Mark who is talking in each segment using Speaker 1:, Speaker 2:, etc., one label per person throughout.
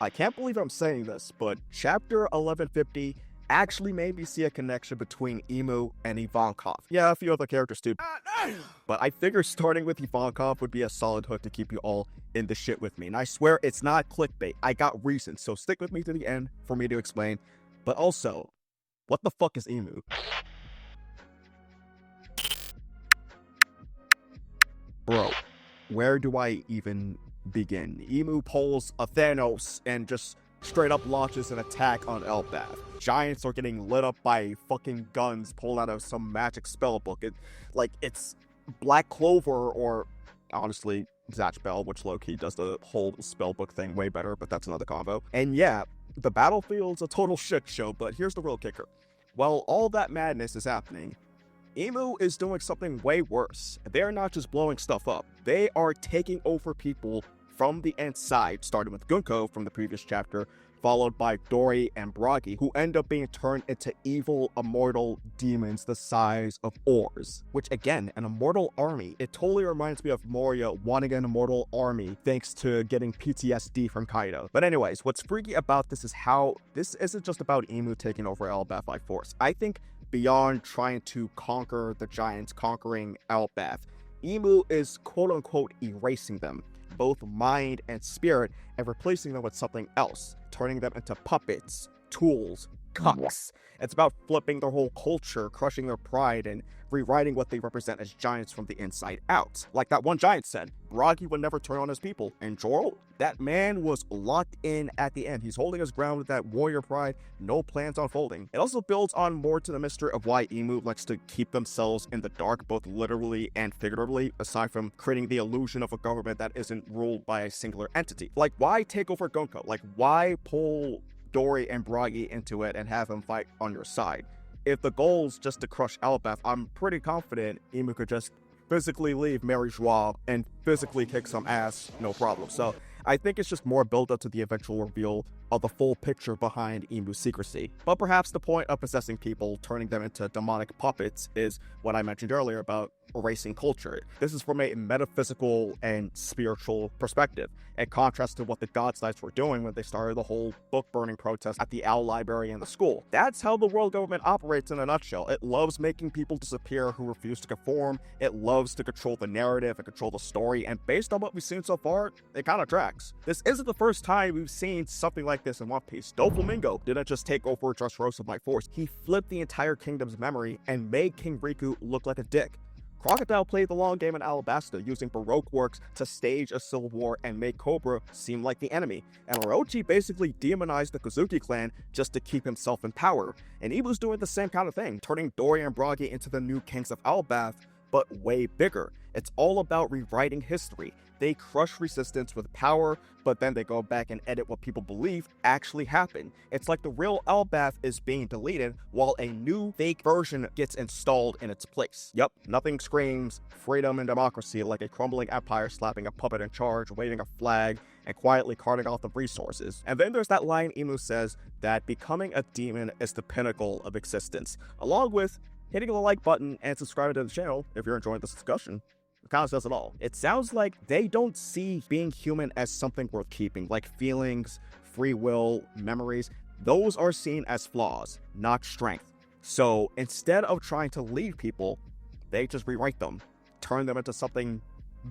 Speaker 1: I can't believe I'm saying this, but chapter 1150 actually made me see a connection between Imu and Ivankov. Yeah, a few other characters too. But I figured starting with Ivankov would be a solid hook to keep you all in the shit with me. And I swear it's not clickbait. I got reasons, so stick with me to the end for me to explain. But also, what the fuck is Imu? Bro, where do I even begin? Imu pulls a Thanos and just straight up launches an attack on Elbaf. Giants are getting lit up by fucking guns pulled out of some magic spell book. It's Black Clover or, honestly, Zatch Bell, which low-key does the whole spellbook thing way better, but that's another combo. And yeah, the battlefield's a total shit show, but here's the real kicker. While all that madness is happening, Imu is doing something way worse. They're not just blowing stuff up, they are taking over people from the inside, starting with Gunko from the previous chapter, followed by Dori and Bragi, who end up being turned into evil, immortal demons the size of OARS. Which, again, an immortal army. It totally reminds me of Moria wanting an immortal army thanks to getting PTSD from Kaido. But anyways, what's freaky about this is how this isn't just about Imu taking over Elbaf by force. I think beyond trying to conquer the giants, conquering Elbaf, Imu is quote-unquote erasing them, both mind and spirit, and replacing them with something else, turning them into puppets, tools, cucks. It's about flipping their whole culture, crushing their pride, and rewriting what they represent as giants from the inside out. Like that one giant said, Bragi would never turn on his people, and Joro, that man was locked in at the end. He's holding his ground with that warrior pride, no plans on folding. It also builds on more to the mystery of why Imu likes to keep themselves in the dark, both literally and figuratively, aside from creating the illusion of a government that isn't ruled by a singular entity. Like, why take over Gonko? Like, why pull Dori and Bragi into it and have them fight on your side? If the goal's just to crush Elbaf, I'm pretty confident Imu could just physically leave Mary Joie and physically kick some ass, no problem. So I think it's just more build up to the eventual reveal of the full picture behind Imu's secrecy. But perhaps the point of possessing people, turning them into demonic puppets, is what I mentioned earlier about erasing culture. This is from a metaphysical and spiritual perspective, in contrast to what the God's Knights were doing when they started the whole book burning protest at the Owl Library and the school. That's how the world government operates in a nutshell. It loves making people disappear who refuse to conform. It loves to control the narrative and control the story, and based on what we've seen so far, it kind of tracks. This isn't the first time we've seen something like this in One Piece. Doflamingo didn't just take over Dressrosa by force. He flipped the entire kingdom's memory and made King Riku look like a dick. Crocodile played the long game in Alabasta, using Baroque works to stage a civil war and make Cobra seem like the enemy. And Orochi basically demonized the Kozuki clan just to keep himself in power. And Ibu's doing the same kind of thing, turning Dori and Bragi into the new kings of Elbaf, but way bigger. It's all about rewriting history. They crush resistance with power, but then they go back and edit what people believe actually happened. It's like the real Elbaf is being deleted while a new fake version gets installed in its place. Yup, nothing screams freedom and democracy like a crumbling empire slapping a puppet in charge, waving a flag, and quietly carting off the resources. And then there's that line Imu says that becoming a demon is the pinnacle of existence, along with hitting the like button and subscribing to the channel if you're enjoying this discussion. It kind of says it all. It sounds like they don't see being human as something worth keeping, like feelings, free will, memories. Those are seen as flaws, not strength. So instead of trying to lead people, they just rewrite them, turn them into something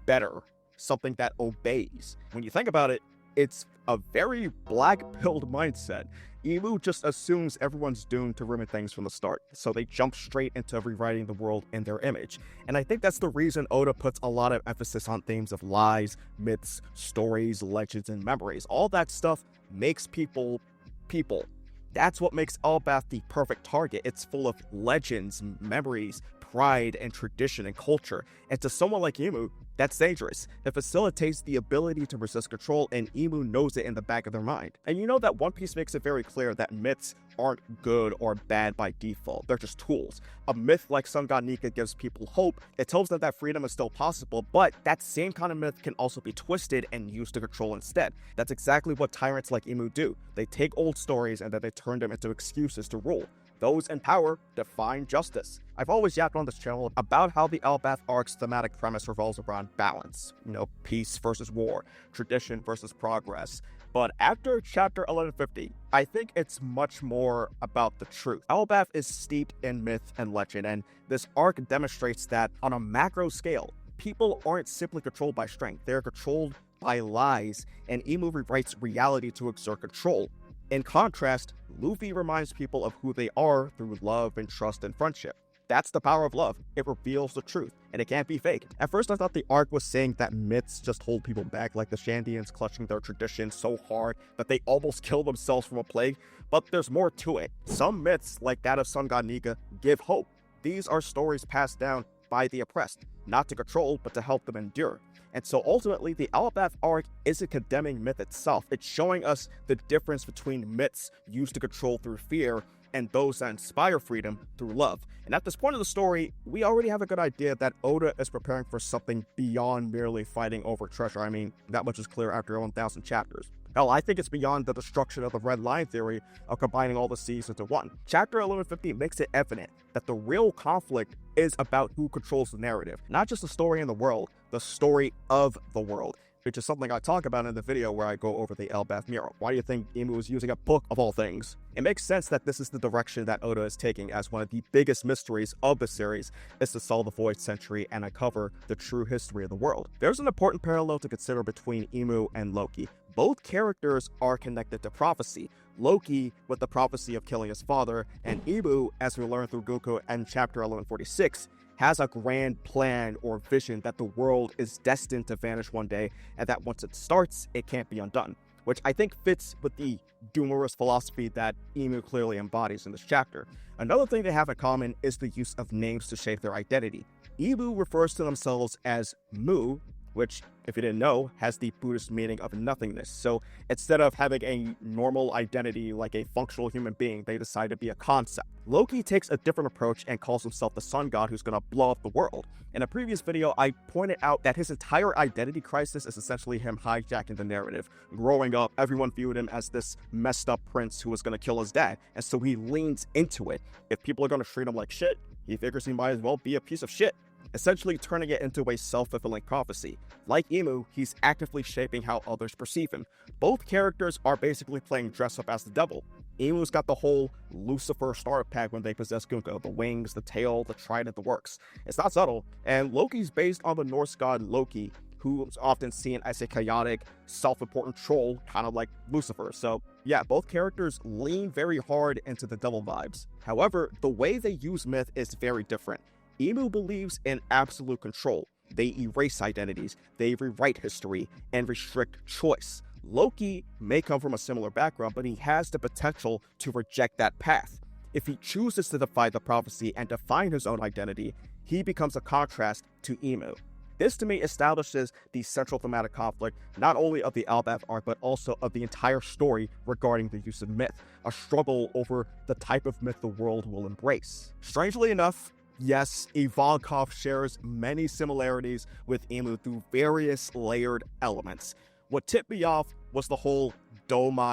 Speaker 1: better, something that obeys. When you think about it, it's a very black-pilled mindset. Imu just assumes everyone's doomed to ruin things from the start, so they jump straight into rewriting the world in their image. And I think that's the reason Oda puts a lot of emphasis on themes of lies, myths, stories, legends, and memories. All that stuff makes people people. That's what makes Elbaf the perfect target. It's full of legends, memories, pride, and tradition and culture. And to someone like Imu, that's dangerous. It facilitates the ability to resist control, and Imu knows it in the back of their mind. And you know that One Piece makes it very clear that myths aren't good or bad by default. They're just tools. A myth like Sun God Nika gives people hope. It tells them that freedom is still possible, but that same kind of myth can also be twisted and used to control instead. That's exactly what tyrants like Imu do. They take old stories and then they turn them into excuses to rule. Those in power define justice. I've always yapped on this channel about how the Elbaf Arc's thematic premise revolves around balance. You know, peace versus war, tradition versus progress. But after chapter 1150, I think it's much more about the truth. Elbaf is steeped in myth and legend, and this arc demonstrates that on a macro scale, people aren't simply controlled by strength, they're controlled by lies, and Imu rewrites reality to exert control. In contrast, Luffy reminds people of who they are through love and trust and friendship. That's the power of love. It reveals the truth, and it can't be fake. At first, I thought the arc was saying that myths just hold people back, like the Shandians clutching their traditions so hard that they almost kill themselves from a plague, but there's more to it. Some myths, like that of Sun God Nika, give hope. These are stories passed down by the oppressed, not to control, but to help them endure. And so ultimately, the Elbaf Arc isn't condemning myth itself. It's showing us the difference between myths used to control through fear and those that inspire freedom through love. And at this point of the story, we already have a good idea that Oda is preparing for something beyond merely fighting over treasure. I mean, that much is clear after 1,000 chapters. Hell, I think it's beyond the destruction of the Red Line theory of combining all the seas into one. Chapter 1150 makes it evident that the real conflict is about who controls the narrative, not just the story in the world, the story of the world, which is something I talk about in the video where I go over the Elbaf mural. Why do you think Imu is using a book of all things? It makes sense that this is the direction that Oda is taking, as one of the biggest mysteries of the series is to solve the Void Century and uncover the true history of the world. There's an important parallel to consider between Imu and Loki. Both characters are connected to prophecy. Loki with the prophecy of killing his father, and Imu, as we learn through Goku in chapter 1146, has a grand plan or vision that the world is destined to vanish one day, and that once it starts, it can't be undone, which I think fits with the doomorous philosophy that Imu clearly embodies in this chapter. Another thing they have in common is the use of names to shape their identity. Imu refers to themselves as Mu, which, if you didn't know, has the Buddhist meaning of nothingness. So instead of having a normal identity like a functional human being, they decide to be a concept. Loki takes a different approach and calls himself the sun god who's gonna blow up the world. In a previous video, I pointed out that his entire identity crisis is essentially him hijacking the narrative. Growing up, everyone viewed him as this messed up prince who was gonna kill his dad, and so he leans into it. If people are gonna treat him like shit, he figures he might as well be a piece of shit, essentially turning it into a self-fulfilling prophecy. Like Imu, he's actively shaping how others perceive him. Both characters are basically playing dress-up as the devil. Imu's got the whole Lucifer starter pack when they possess Gunko, the wings, the tail, the trident, the works. It's not subtle, and Loki's based on the Norse god Loki, who's often seen as a chaotic, self-important troll, kind of like Lucifer. So yeah, both characters lean very hard into the devil vibes. However, the way they use myth is very different. Imu believes in absolute control. They erase identities, they rewrite history, and restrict choice. Loki may come from a similar background, but he has the potential to reject that path. If he chooses to defy the prophecy and define his own identity, he becomes a contrast to Imu. This to me establishes the central thematic conflict, not only of the Elbaf arc, but also of the entire story regarding the use of myth, a struggle over the type of myth the world will embrace. Strangely enough, yes, Ivankov shares many similarities with Imu through various layered elements. What tipped me off was the whole Domi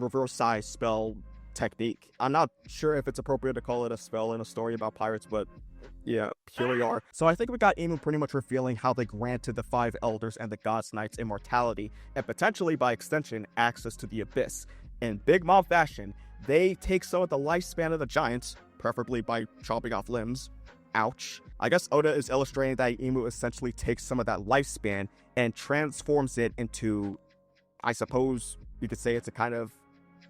Speaker 1: Reversi spell technique. I'm not sure if it's appropriate to call it a spell in a story about pirates, but yeah, here we are. So I think we got Imu pretty much revealing how they granted the 5 elders and the God's Knights immortality, and potentially by extension, access to the Abyss. In Big Mom fashion, they take some of the lifespan of the giants, preferably by chopping off limbs. Ouch. I guess Oda is illustrating that Imu essentially takes some of that lifespan and transforms it into, I suppose you could say it's a kind of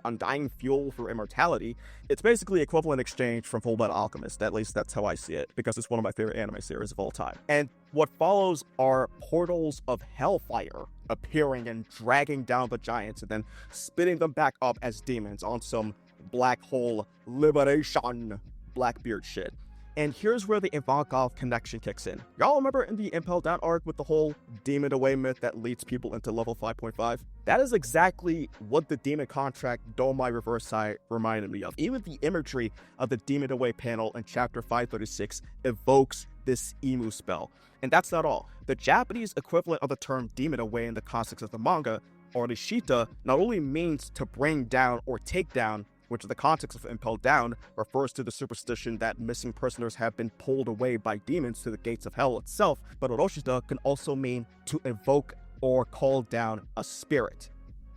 Speaker 1: undying fuel for immortality. It's basically equivalent exchange from Fullmetal Alchemist. At least that's how I see it, because it's one of my favorite anime series of all time. And what follows are portals of hellfire appearing and dragging down the giants and then spitting them back up as demons on some black hole liberation Blackbeard shit. And here's where the Ivankov connection kicks in. Y'all remember in the Impel Down arc with the whole demon away myth that leads people into level 5.5? That is exactly what the demon contract Domi Reversi reminded me of. Even the imagery of the demon away panel in chapter 536 evokes this Imu spell. And that's not all. The Japanese equivalent of the term demon away in the context of the manga, or Nishita, not only means to bring down or take down, which in the context of Impelled Down refers to the superstition that missing prisoners have been pulled away by demons to the gates of hell itself, but Oroshida can also mean to evoke or call down a spirit.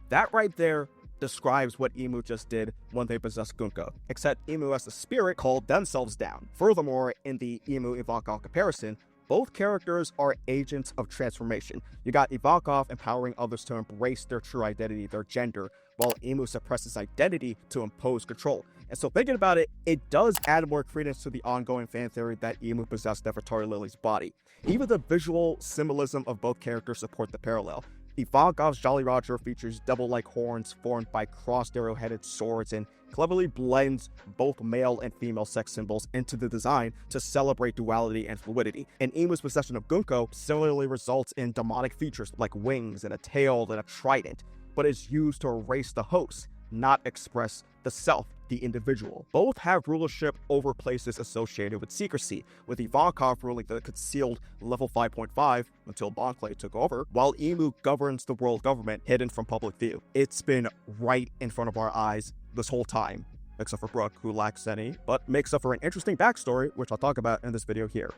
Speaker 1: That right there describes what Imu just did when they possessed Gunko, except Imu as a spirit called themselves down. Furthermore, in the Imu Ivankov comparison, both characters are agents of transformation. You got Ivankov empowering others to embrace their true identity, their gender, while Imu suppresses identity to impose control. And so thinking about it, it does add more credence to the ongoing fan theory that Imu possessed Nefertari Lily's body. Even the visual symbolism of both characters support the parallel. Ivankov's Jolly Roger features devil-like horns formed by crossed arrow-headed swords and cleverly blends both male and female sex symbols into the design to celebrate duality and fluidity. And Imu's possession of Gunko similarly results in demonic features like wings and a tail and a trident, but is used to erase the host, not express the self, the individual. Both have rulership over places associated with secrecy, with Ivankov ruling the concealed level 5.5 until Bonclay took over, while Imu governs the world government hidden from public view. It's been right in front of our eyes this whole time, except for Brook, who lacks any, but makes up for an interesting backstory, which I'll talk about in this video here.